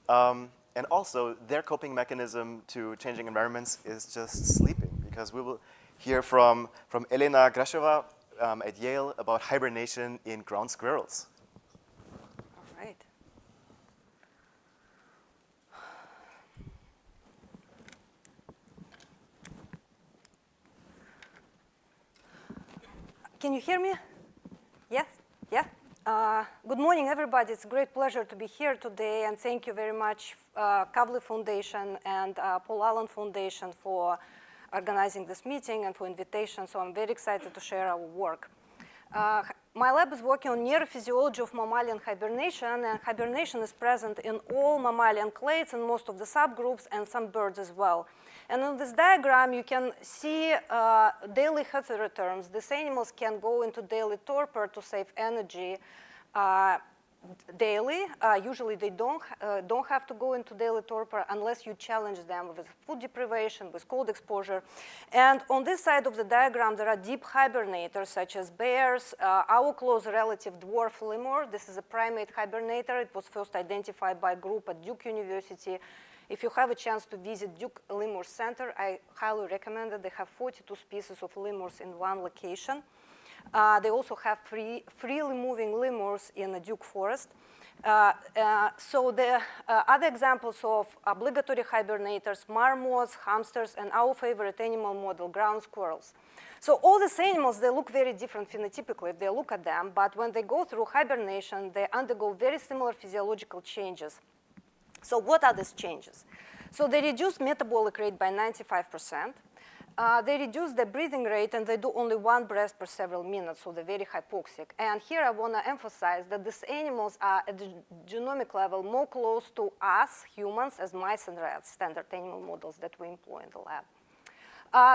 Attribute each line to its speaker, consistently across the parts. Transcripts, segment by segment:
Speaker 1: And also, their coping mechanism to changing environments is just sleeping, because we will hear from Elena Gracheva at Yale about hibernation in ground squirrels.
Speaker 2: All right. Can you hear me? Yes? Yeah? Good morning, everybody. It's a great pleasure to be here today, and thank you very much, Kavli Foundation and Paul Allen Foundation for organizing this meeting and for invitation. So I'm very excited to share our work. My lab is working on neurophysiology of mammalian hibernation, and hibernation is present in all mammalian clades and most of the subgroups and some birds as well. And in this diagram, you can see daily heterotherms. These animals can go into daily torpor to save energy daily. Usually they don't have to go into daily torpor unless you challenge them with food deprivation, with cold exposure. And on this side of the diagram, there are deep hibernators such as bears, our close relative dwarf lemur. This is a primate hibernator. It was first identified by a group at Duke University. If you have a chance to visit Duke Lemur Center, I highly recommend it. They have 42 species of lemurs in one location. They also have freely moving lemurs in the Duke Forest. So the other examples of obligatory hibernators, marmots, hamsters, and our favorite animal model, ground squirrels. So all these animals, they look very different phenotypically if they look at them, but when they go through hibernation, they undergo very similar physiological changes. So what are these changes? So they reduce metabolic rate by 95%. They reduce the breathing rate, and they do only one breath per several minutes, so they're very hypoxic. And here I want to emphasize that these animals are at the genomic level more close to us, humans, as mice and rats, standard animal models that we employ in the lab.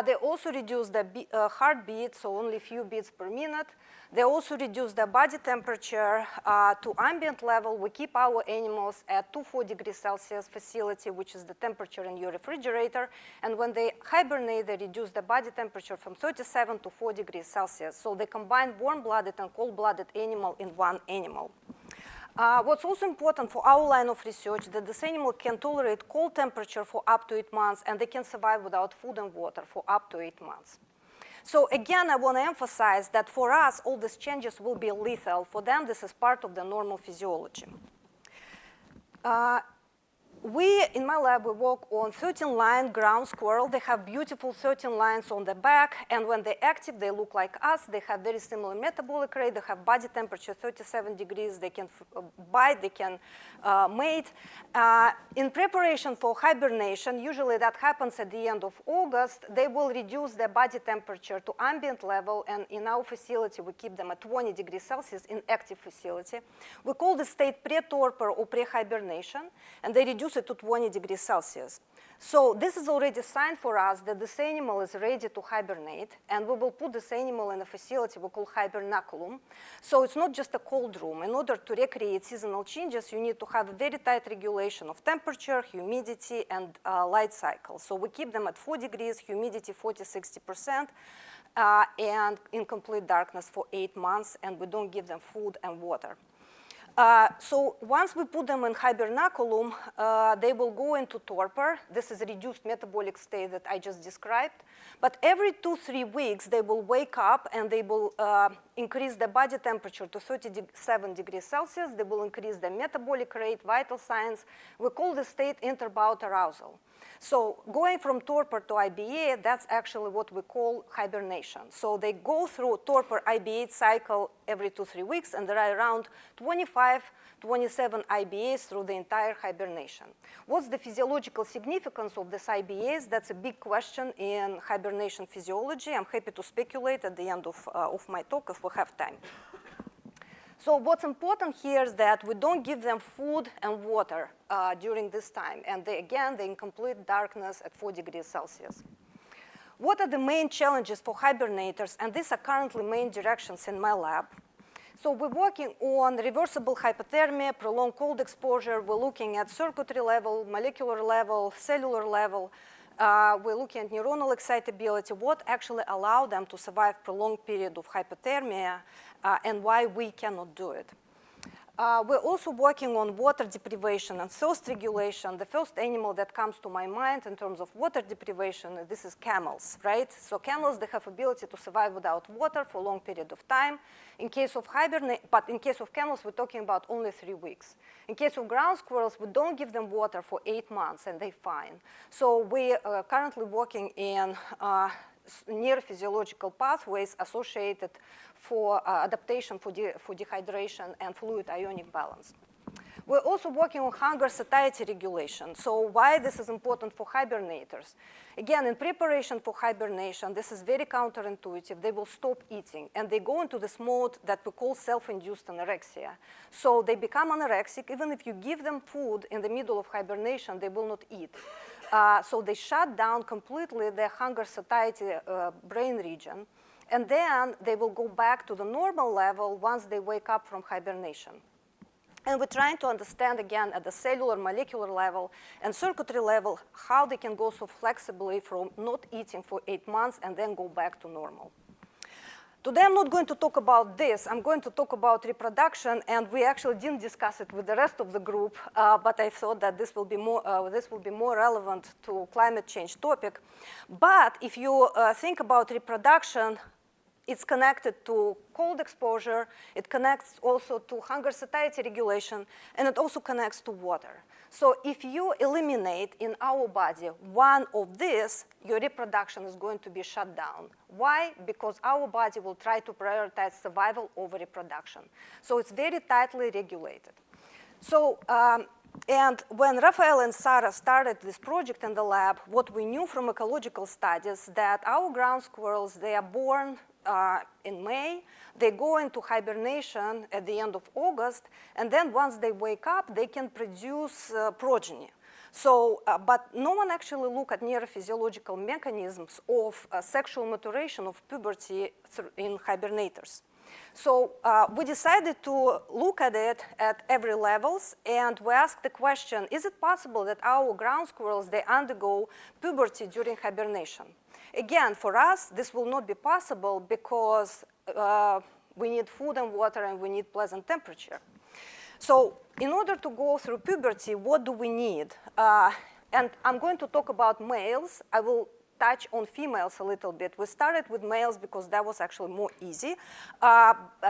Speaker 2: They also reduce the heartbeat, so only a few beats per minute. They also reduce the body temperature to ambient level. We keep our animals at 240 degrees Celsius facility, which is the temperature in your refrigerator. And when they hibernate, they reduce the body temperature from 37 to 4 degrees Celsius. So they combine warm-blooded and cold-blooded animal in one animal. What's also important for our line of research that this animal can tolerate cold temperature for up to 8 months, and they can survive without food and water for up to 8 months. So again, I want to emphasize that for us, all these changes will be lethal. For them, this is part of the normal physiology. We, in my lab, we work on 13-line ground squirrel. They have beautiful 13 lines on the back, and when they're active, they look like us. They have very similar metabolic rate. They have body temperature 37 degrees. They can bite. They can mate. In preparation for hibernation, usually that happens at the end of August, they will reduce their body temperature to ambient level, and in our facility, we keep them at 20 degrees Celsius in active facility. We call the state pre-torpor or pre-hibernation, and they reduce it to 20 degrees Celsius. So this is already a sign for us that this animal is ready to hibernate, and we will put this animal in a facility we call hibernaculum. So it's not just a cold room. In order to recreate seasonal changes, you need to have a very tight regulation of temperature, humidity, and light cycle. So we keep them at 4 degrees, humidity 40–60%, and in complete darkness for 8 months, and we don't give them food and water. So once we put them in hibernaculum, they will go into torpor. This is a reduced metabolic state that I just described. But every 2–3 weeks, they will wake up and they will increase the body temperature to 37 degrees Celsius. They will increase the metabolic rate, vital signs. We call this state interbout arousal. So going from torpor to IBA, that's actually what we call hibernation. So they go through torpor IBA cycle every 2–3 weeks, and there are around 25–27 IBAs through the entire hibernation. What's the physiological significance of these IBAs? That's a big question in hibernation physiology. I'm happy to speculate at the end of my talk if we have time. So what's important here is that we don't give them food and water during this time. And they're in complete darkness at 4 degrees Celsius. What are the main challenges for hibernators? And these are currently main directions in my lab. So we're working on reversible hypothermia, prolonged cold exposure. We're looking at circuitry level, molecular level, cellular level. We're looking at neuronal excitability, what actually allowed them to survive prolonged period of hypothermia, and why we cannot do it. We're also working on water deprivation and thirst regulation. The first animal that comes to my mind in terms of water deprivation, this is camels, right? So camels, they have ability to survive without water for a long period of time. But in case of camels, we're talking about only 3 weeks. In case of ground squirrels, we don't give them water for 8 months, and they're fine. So we are currently working in neurophysiological pathways associated for adaptation for dehydration and fluid ionic balance. We're also working on hunger satiety regulation. So why this is important for hibernators? Again, in preparation for hibernation, this is very counterintuitive. They will stop eating, and they go into this mode that we call self-induced anorexia. So they become anorexic. Even if you give them food in the middle of hibernation, they will not eat. So they shut down completely their hunger satiety brain region, and then they will go back to the normal level once they wake up from hibernation. And we're trying to understand, again, at the cellular, molecular level and circuitry level, how they can go so flexibly from not eating for 8 months and then go back to normal. Today, I'm not going to talk about this. I'm going to talk about reproduction, and we actually didn't discuss it with the rest of the group, but I thought that this will be more relevant to climate change topic. But if you think about reproduction, it's connected to cold exposure, it connects also to hunger satiety regulation, and it also connects to water. So if you eliminate in our body one of these, your reproduction is going to be shut down. Why? Because our body will try to prioritize survival over reproduction. So it's very tightly regulated. So, and when Raphael and Sarah started this project in the lab, what we knew from ecological studies that our ground squirrels, they are born in May, they go into hibernation at the end of August, and then once they wake up, they can produce progeny. So, but no one actually looked at neurophysiological mechanisms of sexual maturation of puberty in hibernators. So we decided to look at it at every levels, and we asked the question, is it possible that our ground squirrels, they undergo puberty during hibernation? Again, for us, this will not be possible because we need food and water and we need pleasant temperature. So in order to go through puberty, what do we need? And I'm going to talk about males. I will touch on females a little bit. We started with males because that was actually more easy.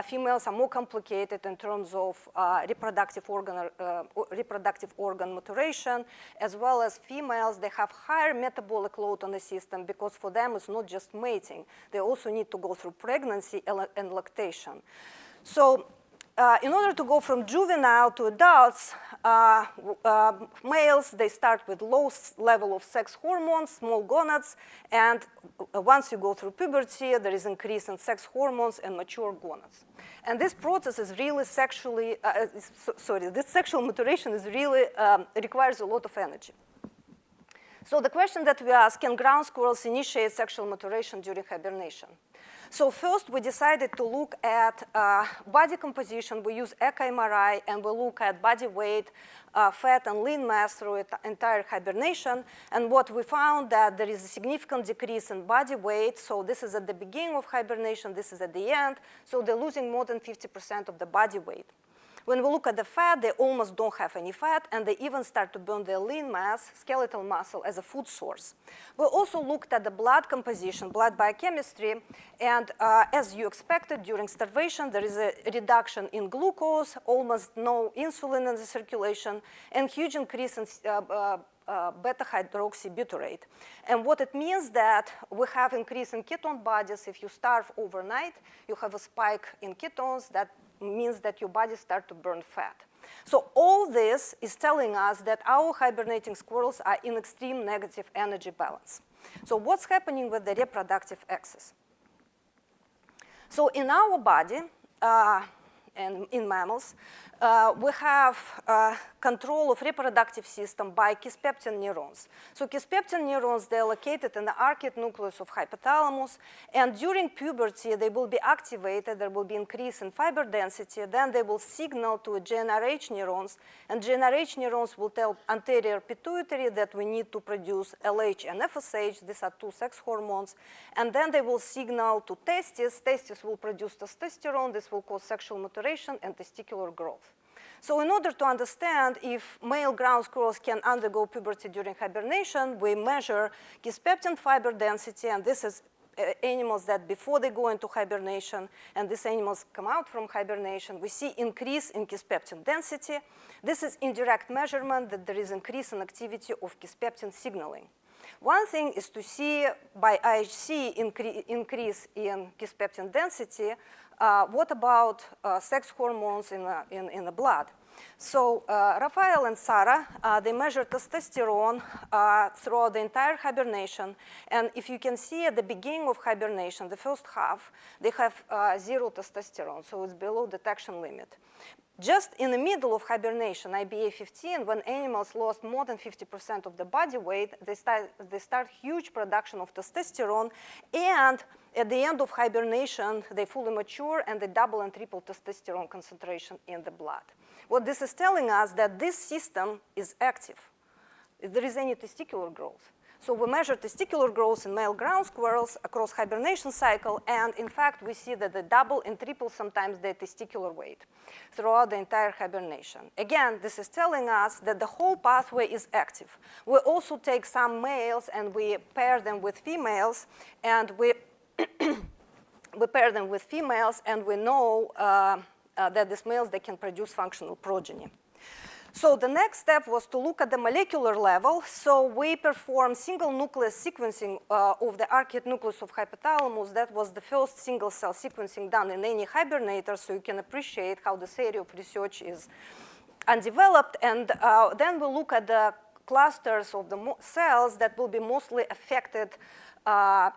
Speaker 2: Females are more complicated in terms of reproductive organ maturation, as well as females, they have higher metabolic load on the system because for them it's not just mating. They also need to go through pregnancy and lactation. So in order to go from juvenile to adults, males, they start with low level of sex hormones, small gonads, and once you go through puberty, there is increase in sex hormones and mature gonads. And this process is really sexually, this sexual maturation is really, requires a lot of energy. So the question that we ask, can ground squirrels initiate sexual maturation during hibernation? So first, we decided to look at body composition. We use echo-MRI, and we look at body weight, fat, and lean mass through entire hibernation. And what we found that there is a significant decrease in body weight. So this is at the beginning of hibernation. This is at the end. So they're losing more than 50% of the body weight. When we look at the fat, they almost don't have any fat, and they even start to burn their lean mass, skeletal muscle, as a food source. We also looked at the blood composition, blood biochemistry, and as you expected, during starvation, there is a reduction in glucose, almost no insulin in the circulation, and huge increase in beta-hydroxybutyrate. And what it means that we have increase in ketone bodies. If you starve overnight, you have a spike in ketones. That means that your body starts to burn fat. So all this is telling us that our hibernating squirrels are in extreme negative energy balance. So what's happening with the reproductive axis? So in our body, and in mammals, we have control of reproductive system by kisspeptin neurons. So kisspeptin neurons, they're located in the arcuate nucleus of hypothalamus, and during puberty, they will be activated. There will be increase in fiber density. Then they will signal to GnRH neurons, and GnRH neurons will tell anterior pituitary that we need to produce LH and FSH. These are two sex hormones. And then they will signal to testes. Testes will produce testosterone. This will cause sexual maturation and testicular growth. So in order to understand if male ground squirrels can undergo puberty during hibernation, we measure kisspeptin fiber density, and this is animals that before they go into hibernation, and these animals come out from hibernation, we see increase in kisspeptin density. This is indirect measurement that there is increase in activity of kisspeptin signaling. One thing is to see by IHC increase in kisspeptin density. What about sex hormones in the blood? So Raphael and Sarah, they measured testosterone throughout the entire hibernation. And if you can see at the beginning of hibernation, the first half, they have 0 testosterone, so it's below detection limit. Just in the middle of hibernation, IBA 15, when animals lost more than 50% of the body weight, they start huge production of testosterone, and at the end of hibernation, they fully mature and they double and triple testosterone concentration in the blood. What this is telling us that this system is active, if there is any testicular growth. So we measure testicular growth in male ground squirrels across hibernation cycle, and in fact, we see that they double and triple sometimes their testicular weight throughout the entire hibernation. Again, this is telling us that the whole pathway is active. We also take some males and we pair them with females, and we pair them with females, and we know that these males, they can produce functional progeny. So the next step was to look at the molecular level. So we performed single nucleus sequencing of the arcuate nucleus of hypothalamus. That was the first single cell sequencing done in any hibernator, so you can appreciate how this area of research is undeveloped. And then we look at the clusters of the cells that will be mostly affected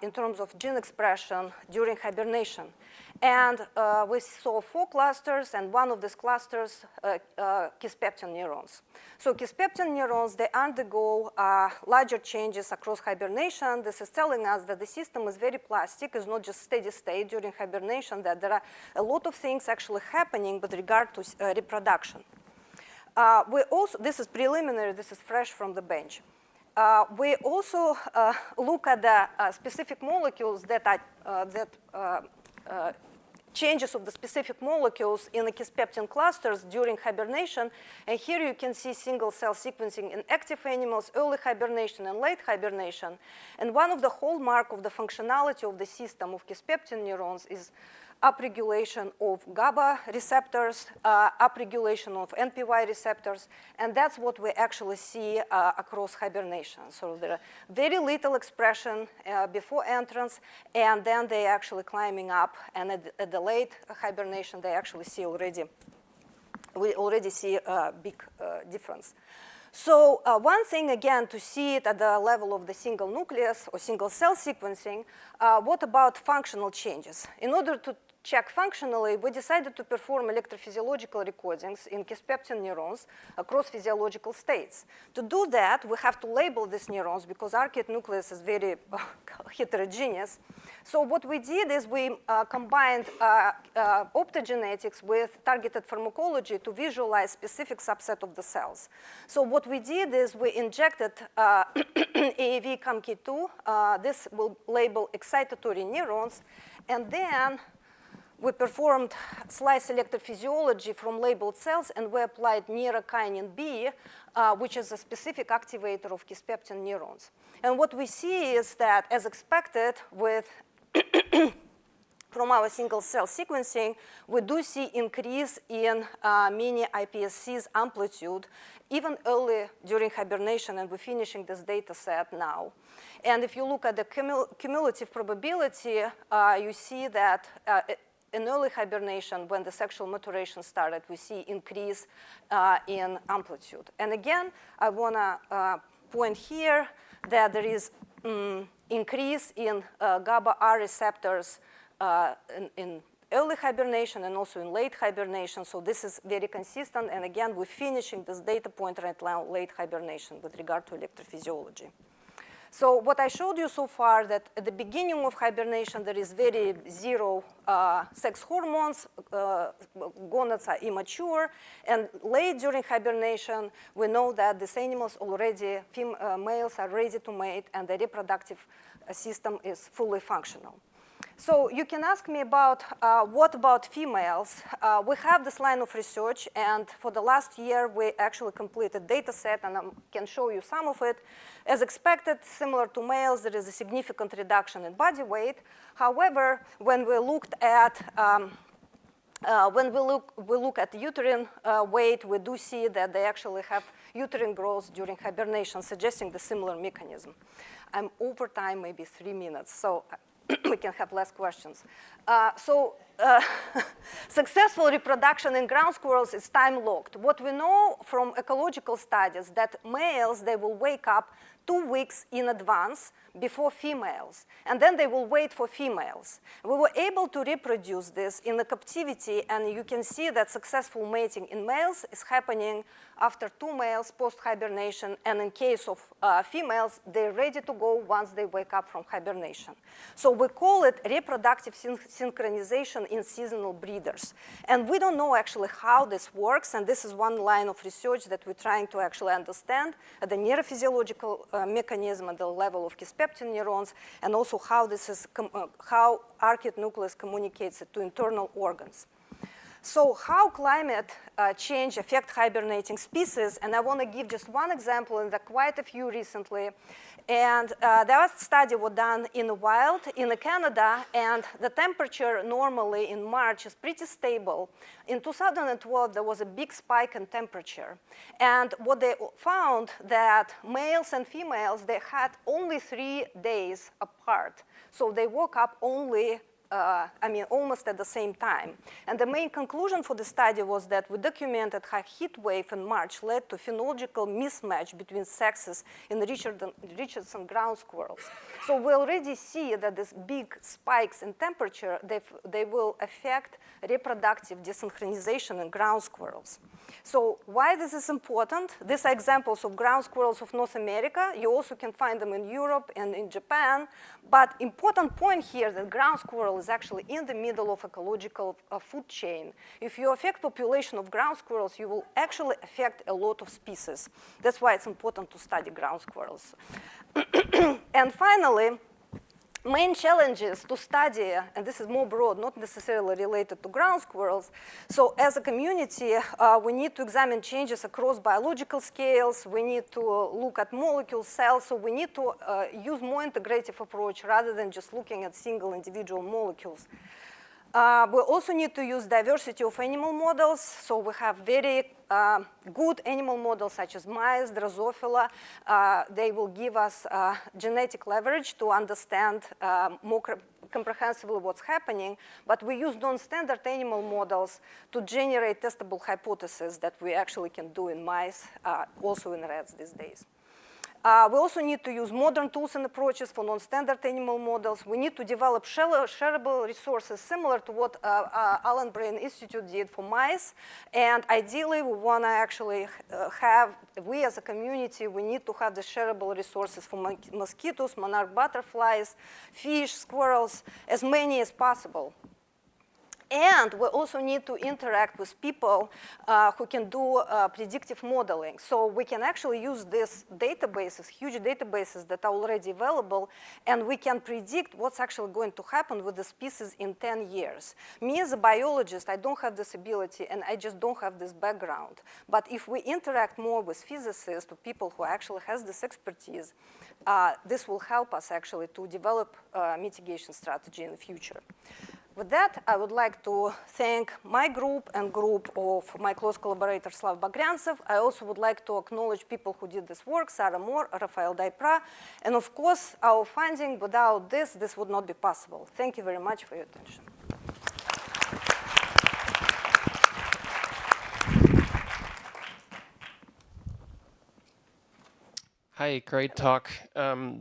Speaker 2: in terms of gene expression during hibernation. And we saw 4 clusters, and one of these clusters, kisspeptin neurons. So kisspeptin neurons, they undergo larger changes across hibernation. This is telling us that the system is very plastic. It's not just steady state during hibernation, that there are a lot of things actually happening with regard to reproduction. We also, this is preliminary, this is fresh from the bench. We also look at the specific molecules that are changes of the specific molecules in the kisspeptin clusters during hibernation. And here you can see single cell sequencing in active animals, early hibernation and late hibernation. And one of the hallmark of the functionality of the system of kisspeptin neurons is upregulation of GABA receptors, upregulation of NPY receptors, and that's what we actually see across hibernation. So there are very little expression before entrance, and then they actually climbing up, and at the late hibernation, they actually see we already see a big difference. So one thing, again, to see it at the level of the single nucleus or single cell sequencing, what about functional changes? In order to check functionally, we decided to perform electrophysiological recordings in kisspeptin neurons across physiological states. To do that, we have to label these neurons because arcuate nucleus is very heterogeneous. So what we did is we combined optogenetics with targeted pharmacology to visualize specific subset of the cells. So what we did is we injected AAV CAMK2. This will label excitatory neurons, and then we performed slice electrophysiology from labeled cells, and we applied neurokinin B, which is a specific activator of kisspeptin neurons. And what we see is that, as expected, with from our single cell sequencing, we do see increase in many iPSC's amplitude, even early during hibernation, and we're finishing this data set now. And if you look at the cumulative probability, you see that in early hibernation, when the sexual maturation started, we see increase in amplitude. And again, I want to point here that there is increase in GABA-R receptors in early hibernation and also in late hibernation. So this is very consistent. And again, we're finishing this data point right now, late hibernation, with regard to electrophysiology. So what I showed you so far, that at the beginning of hibernation, there is very zero sex hormones, gonads are immature, and late during hibernation, we know that these animals already, males are ready to mate, and the reproductive system is fully functional. So you can ask me about what about females? We have this line of research, and for the last year, we actually completed data set, and I can show you some of it. As expected, similar to males, there is a significant reduction in body weight. However, when we looked at when we look at uterine weight, we do see that they actually have uterine growth during hibernation, suggesting the similar mechanism. I'm over time, maybe 3 minutes, so we can have less questions. Successful reproduction in ground squirrels is time-locked. What we know from ecological studies that males, they will wake up 2 weeks in advance before females, and then they will wait for females. We were able to reproduce this in the captivity, and you can see that successful mating in males is happening after 2 males post-hibernation, and in case of females, they're ready to go once they wake up from hibernation. So we call it reproductive synchronization in seasonal breeders. And we don't know actually how this works, and this is one line of research that we're trying to actually understand, the neurophysiological mechanism at the level of kisspeptin neurons, and also how this is how arcuate nucleus communicates it to internal organs. So how climate change affect hibernating species, and I want to give just one example, and there are quite a few recently. And that study was done in the wild in Canada, and the temperature normally in March is pretty stable. In 2012, there was a big spike in temperature. And what they found that males and females, they had only 3 days apart. So they woke up only almost at the same time. And the main conclusion for the study was that we documented how heat wave in March led to phenological mismatch between sexes in Richardson ground squirrels. So we already see that these big spikes in temperature, they will affect reproductive desynchronization in ground squirrels. So why this is important? These are examples of ground squirrels of North America. You also can find them in Europe and in Japan. But important point here that ground squirrel is actually in the middle of ecological food chain. If you affect population of ground squirrels, you will actually affect a lot of species. That's why it's important to study ground squirrels. And finally, main challenges to study, and this is more broad, not necessarily related to ground squirrels. So as a community, we need to examine changes across biological scales. We need to look at molecule cells. So we need to use more integrative approach rather than just looking at single individual molecules. We also need to use diversity of animal models. So we have very good animal models such as mice, Drosophila. They will give us genetic leverage to understand more comprehensively what's happening. But we use non-standard animal models to generate testable hypotheses that we actually can do in mice, also in rats these days. We also need to use modern tools and approaches for non-standard animal models. We need to develop shareable resources similar to what Allen Brain Institute did for mice. And ideally, we want to actually we as a community, we need to have the shareable resources for mosquitoes, monarch butterflies, fish, squirrels, as many as possible. And we also need to interact with people who can do predictive modeling. So we can actually use these databases, huge databases that are already available, and we can predict what's actually going to happen with the species in 10 years. Me as a biologist, I don't have this ability, and I just don't have this background. But if we interact more with physicists or people who actually has this expertise, this will help us actually to develop mitigation strategy in the future. With that, I would like to thank my group and group of my close collaborator, Slav Bagriantsev. I also would like to acknowledge people who did this work, Sarah Moore, Rafael Daipra, and of course, our funding. Without this would not be possible. Thank you very much for your attention.
Speaker 3: Hi, great talk.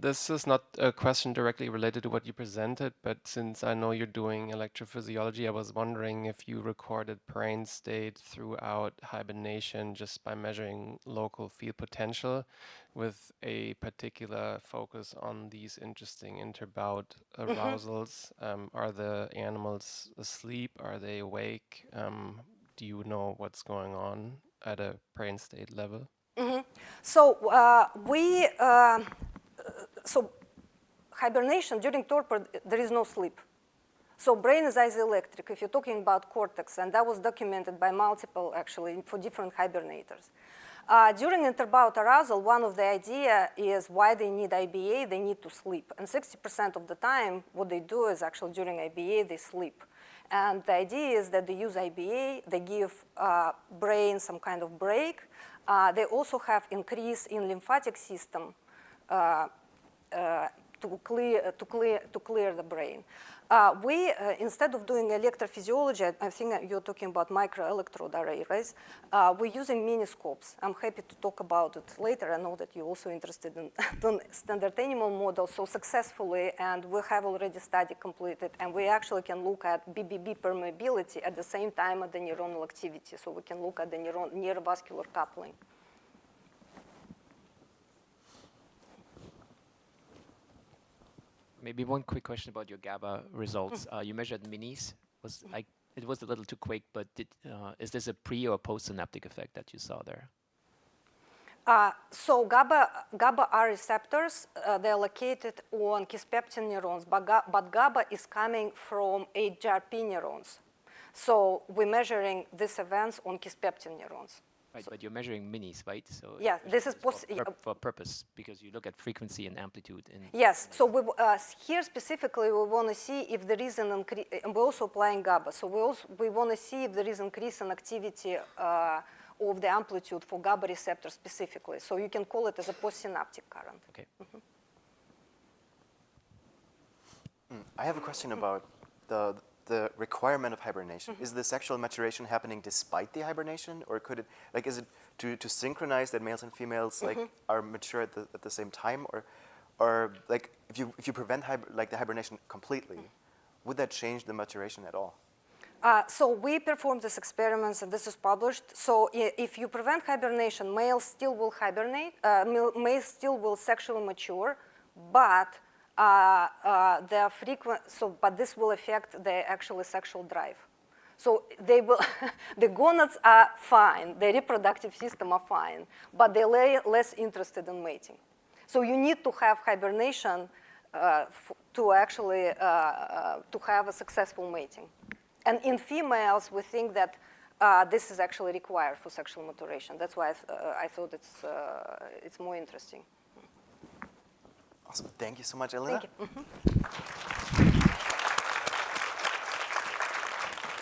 Speaker 3: This is not a question directly related to what you presented, but since I know you're doing electrophysiology, I was wondering if you recorded brain state throughout hibernation just by measuring local field potential with a particular focus on these interesting interbout arousals. Are the animals asleep? Are they awake? Do you know what's going on at a brain state level?
Speaker 2: So so hibernation during torpor, there is no sleep. So brain is isoelectric if you're talking about cortex, and that was documented by multiple, actually, for different hibernators. During interbout arousal, one of the idea is why they need IBA, they need to sleep. And 60% of the time, what they do is actually during IBA, they sleep. And the idea is that they use IBA, they give brain some kind of break. They also have increase in lymphatic system to clear the brain. Instead of doing electrophysiology, I think you're talking about microelectrode array, right? We're using miniscopes. I'm happy to talk about it later. I know that you're also interested in standard animal models, so successfully, and we have already study completed, and we actually can look at BBB permeability at the same time at the neuronal activity, so we can look at the neurovascular coupling.
Speaker 4: Maybe one quick question about your GABA results. You measured minis. It was a little too quick, but is this a pre or post-synaptic effect that you saw there?
Speaker 2: So GABA are receptors. They're located on kisspeptin neurons, but GABA is coming from HRP neurons. So we're measuring these events on kisspeptin neurons.
Speaker 4: Right, but you're measuring minis, right? So
Speaker 2: yeah, this is
Speaker 4: for purpose, because you look at frequency and amplitude.
Speaker 2: Yes, so here specifically we want to see if there is an increase, and we're also applying GABA, so we want to see if there is increase in activity of the amplitude for GABA receptor specifically. So you can call it as a postsynaptic current.
Speaker 4: Okay.
Speaker 1: I have a question about the requirement of hibernation. Is the sexual maturation happening despite the hibernation, or could it, like, is it to synchronize that males and females like are mature at the same time, or like if you prevent the hibernation completely, would that change the maturation at all?
Speaker 2: So we performed these experiments, and this is published. So if you prevent hibernation, males still will hibernate, males still will sexually mature, but but this will affect the actual sexual drive. So they will, the gonads are fine, the reproductive system are fine, but they're less interested in mating. So you need to have hibernation to actually to have a successful mating. And in females, we think that this is actually required for sexual maturation. That's why I thought it's more interesting.
Speaker 1: Awesome. Thank you so much, Elena.
Speaker 2: Thank you.